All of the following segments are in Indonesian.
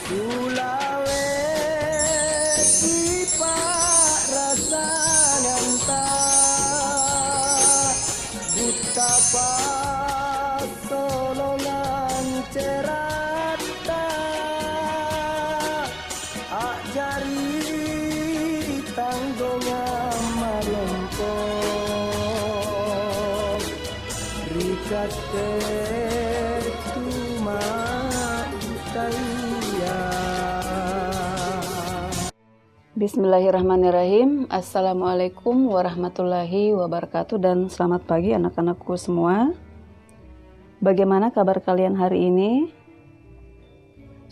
Sulawesi pak rasa nyanta buta pak solongan cerata ajari tanggonga malengkong rikat ketuma utaya. Bismillahirrahmanirrahim. Assalamualaikum warahmatullahi wabarakatuh dan selamat pagi anak-anakku semua. Bagaimana kabar kalian hari ini?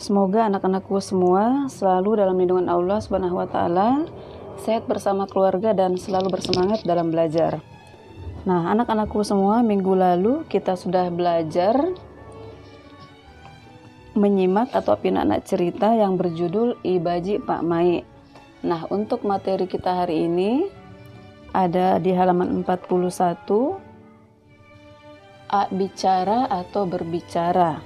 Semoga anak-anakku semua selalu dalam lindungan Allah Subhanahu wa taala, sehat bersama keluarga dan selalu bersemangat dalam belajar. Nah, anak-anakku semua, minggu lalu kita sudah belajar menyimak atau pinak-nak cerita yang berjudul Ibaji Pak Mai. Nah, untuk materi kita hari ini ada di halaman 41, A bicara atau berbicara.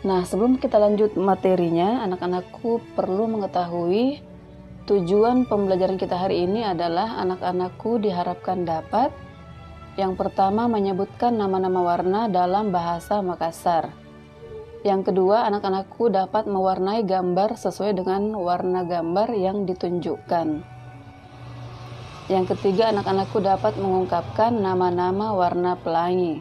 Nah, sebelum kita lanjut materinya, anak-anakku perlu mengetahui tujuan pembelajaran kita hari ini adalah anak-anakku diharapkan dapat yang pertama menyebutkan nama-nama warna dalam bahasa Makassar. Yang kedua, anak-anakku dapat mewarnai gambar sesuai dengan warna gambar yang ditunjukkan. Yang ketiga, anak-anakku dapat mengungkapkan nama-nama warna pelangi.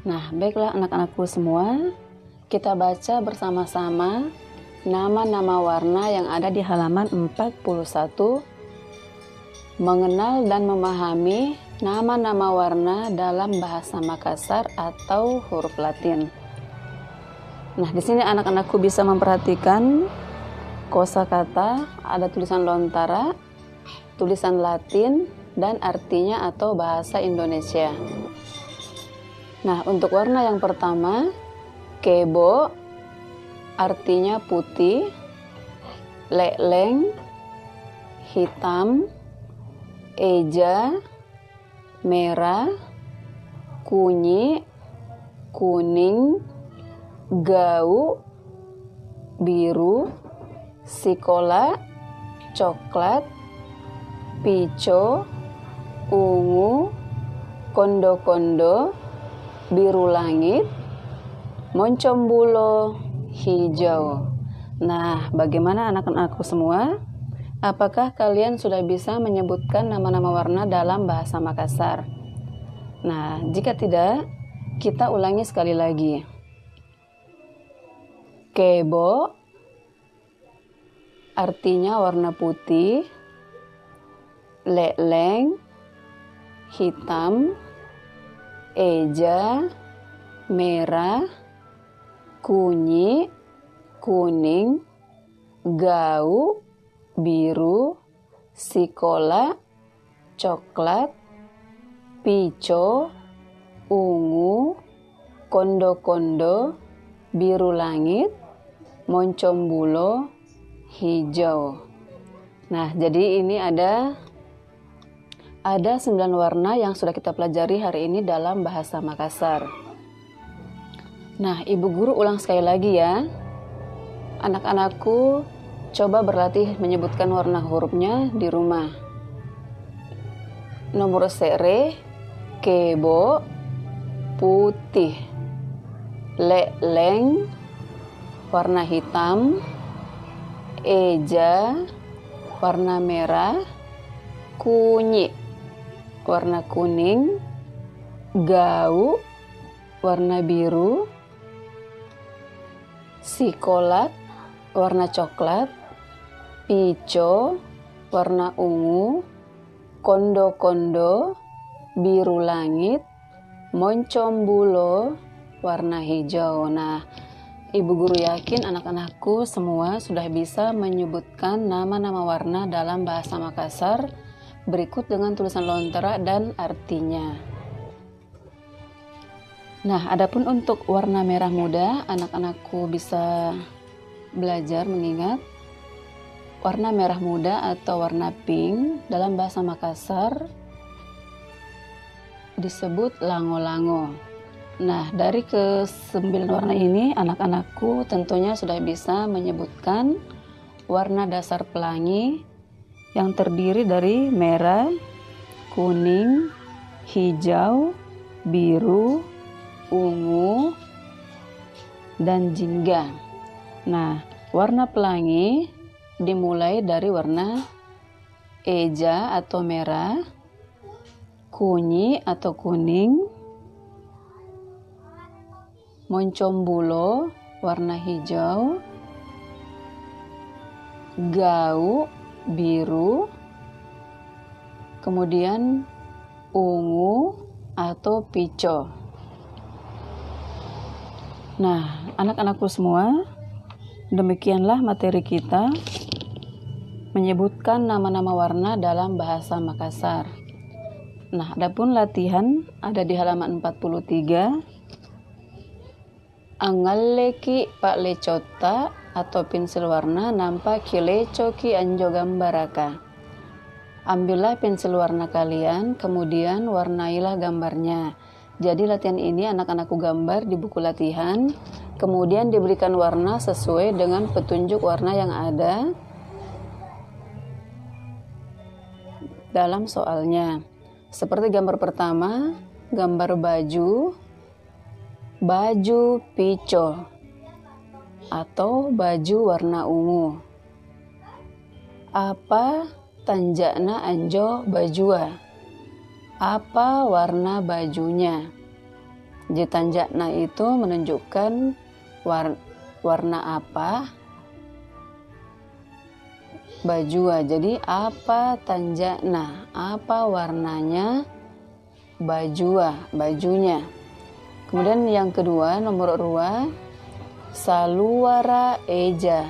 Nah, baiklah anak-anakku semua, kita baca bersama-sama nama-nama warna yang ada di halaman 41. Mengenal dan memahami nama-nama warna dalam bahasa Makassar atau huruf Latin. Nah, di sini anak-anakku bisa memperhatikan kosakata, ada tulisan lontara, tulisan Latin, dan artinya atau bahasa Indonesia. Nah, untuk warna yang pertama, kebo, artinya putih, leleng, hitam, eja, merah, kunyi, kuning, gau, biru, sikola, coklat, pico, ungu, kondo-kondo, biru langit, moncombulo, hijau. Nah, bagaimana anak-anakku semua? Apakah kalian sudah bisa menyebutkan nama-nama warna dalam bahasa Makassar? Nah, jika tidak, kita ulangi sekali lagi. Kebo, artinya warna putih, leleng, hitam, eja, merah, kunyi, kuning, gau, biru, sikola, coklat, pico, ungu, kondo-kondo, biru langit, moncombulo, hijau. Nah, jadi ini ada 9 warna yang sudah kita pelajari hari ini dalam bahasa Makassar. Nah, Ibu Guru ulang sekali lagi ya. Anak-anakku coba berlatih menyebutkan warna hurufnya di rumah. Nomor sere, kebo, putih, leleng, warna hitam, eja, warna merah, kunyi, warna kuning, gau, warna biru, sikolat, warna coklat, pico, warna ungu, kondo-kondo, biru langit, moncombulo, warna hijau. Nah, Ibu Guru yakin anak-anakku semua sudah bisa menyebutkan nama-nama warna dalam bahasa Makassar berikut dengan tulisan lontara dan artinya. Nah, adapun untuk warna merah muda, anak-anakku bisa belajar mengingat warna merah muda atau warna pink dalam bahasa Makassar disebut lango-lango. Nah, dari ke-9 warna ini anak-anakku tentunya sudah bisa menyebutkan warna dasar pelangi yang terdiri dari merah, kuning, hijau, biru, ungu, dan jingga. Nah, warna pelangi dimulai dari warna eja atau merah, kunyi atau kuning, moncombulo warna hijau, gau biru, kemudian ungu atau pico. Nah, anak-anakku semua, demikianlah materi kita menyebutkan nama-nama warna dalam bahasa Makassar. Nah, adapun latihan ada di halaman 43. Angaleki pak lecota atau pensil warna nampak kilecoki anjo gambaraka. Ambillah pensil warna kalian, kemudian warnailah gambarnya. Jadi latihan ini anak-anakku gambar di buku latihan, kemudian diberikan warna sesuai dengan petunjuk warna yang ada dalam soalnya. Seperti gambar pertama, gambar baju pico atau baju warna ungu. Apa tanjakna anjo bajua? Apa warna bajunya? Jadi tanjakna itu menunjukkan warna apa bajua. Jadi apa tanjakna? Apa warnanya bajua? Bajunya. Kemudian yang kedua, nomor 2, saluara eja,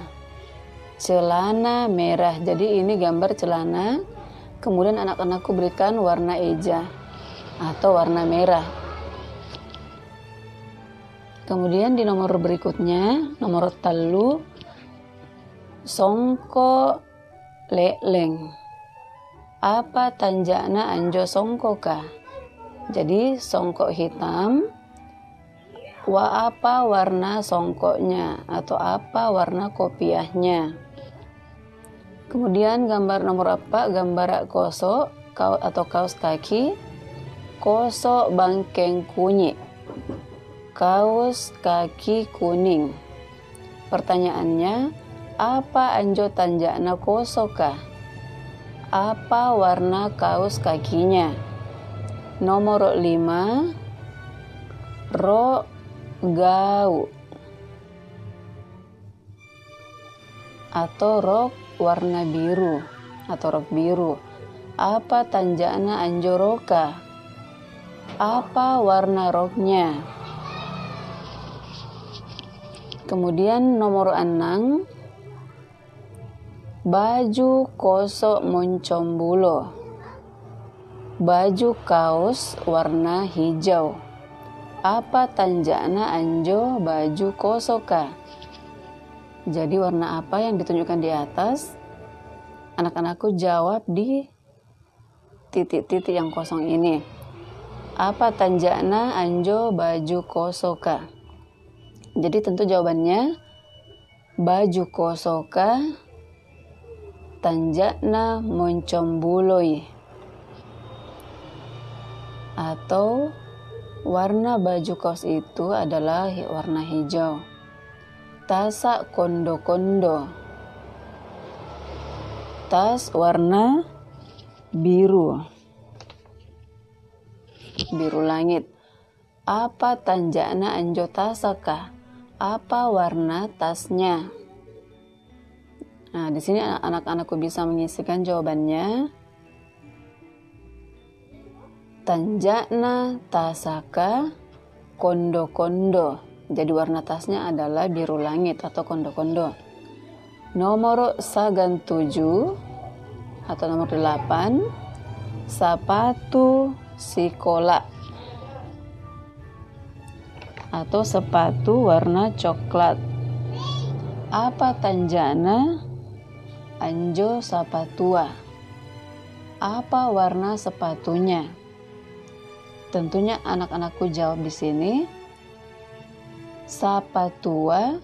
celana merah. Jadi ini gambar celana, kemudian anak-anakku berikan warna eja atau warna merah. Kemudian di nomor berikutnya, nomor 3, songko leleng. Apa tanjakna anjo songkoka? Jadi songkok hitam. Apa warna songkoknya atau apa warna kopiahnya. Kemudian gambar nomor 4, gambar koso atau kaos kaki, koso bangkeng kunyi, kaos kaki kuning. Pertanyaannya, apa anjo tanjakna kosoka? Apa warna kaos kakinya? Nomor 5, gau atau rok warna biru atau rok biru. Apa tanjakna anjoroka? Apa warna roknya? Kemudian nomor 6, baju kosok moncombulo, baju kaos warna hijau. Apa tanjakna anjo baju kosoka? Jadi warna apa yang ditunjukkan di atas? Anak-anakku jawab di titik-titik yang kosong ini. Apa tanjakna anjo baju kosoka? Jadi tentu jawabannya baju kosoka tanjakna moncombuloi, atau warna baju kaos itu adalah warna hijau. Tasak kondo-kondo, tas warna biru langit. Apa tanjakna anjo tasaka? Apa warna tasnya? Nah, di sini anak-anakku bisa mengisikan jawabannya. Tanjakna tasaka kondo-kondo. Jadi warna tasnya adalah biru langit atau kondo-kondo. Nomor sagan 7 atau nomor 8, sepatu sekolah atau sepatu warna coklat. Apa tanjakna anjo sapatua? Apa warna sepatunya? Tentunya anak-anakku jawab di sini. Sapatua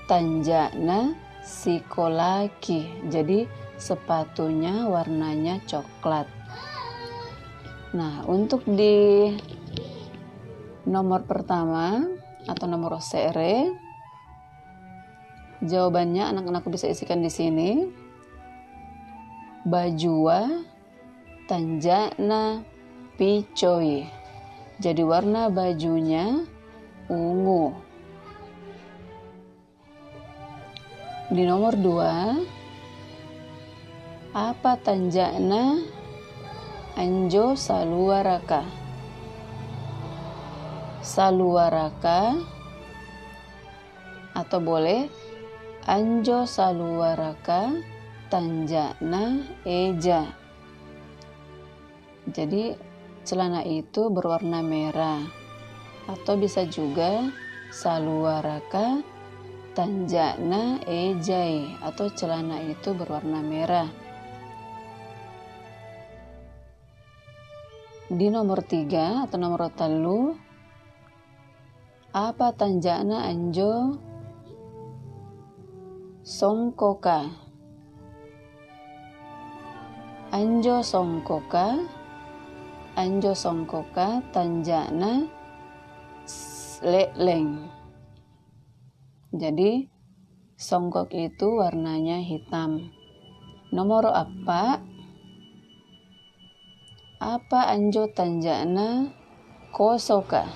tanjana sikolaki. Jadi sepatunya warnanya coklat. Nah, untuk di nomor pertama atau nomor sere, jawabannya anak-anakku bisa isikan di sini. Bajua tanjana picoi. Jadi warna bajunya ungu. Di nomor 2, apa tanjana anjo saluaraka? Saluaraka atau boleh anjo saluaraka tanjana eja. Jadi celana itu berwarna merah, atau bisa juga saluaraka tanjana ejai, atau celana itu berwarna merah. Di nomor 3 atau nomor telu, apa tanjana anjo songkoka? Anjo songkoka tanjana leleng. Jadi songkok itu warnanya hitam. Nomor apa anjo tanjana kosoka?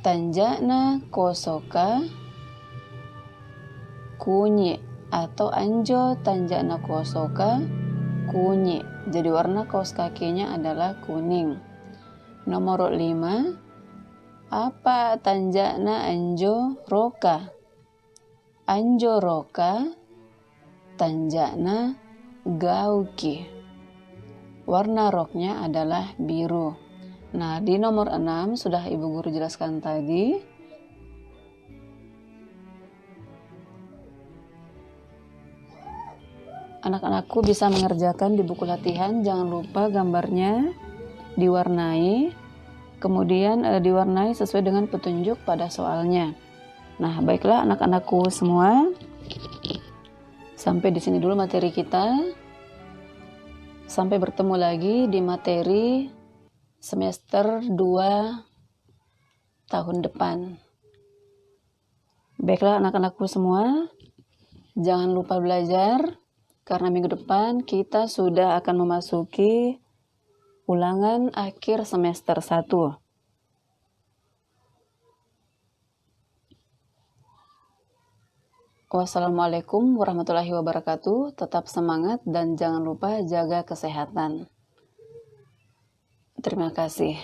Tanjana kosoka kunyi, atau anjo tanjana kosoka kunyi. Jadi warna kaos kakinya adalah kuning. Nomor 5, apa tanjana anjo roka? Anjo roka tanjana gauki. Warna roknya adalah biru. Nah, di nomor 6 sudah Ibu Guru jelaskan tadi. Anak-anakku bisa mengerjakan di buku latihan. Jangan lupa gambarnya diwarnai, kemudian diwarnai sesuai dengan petunjuk pada soalnya. Nah, baiklah anak-anakku semua, sampai di sini dulu materi kita. Sampai bertemu lagi di materi semester 2 tahun depan. Baiklah anak-anakku semua, jangan lupa belajar, karena minggu depan kita sudah akan memasuki ulangan akhir semester 1. Wassalamualaikum warahmatullahi wabarakatuh. Tetap semangat dan jangan lupa jaga kesehatan. Terima kasih.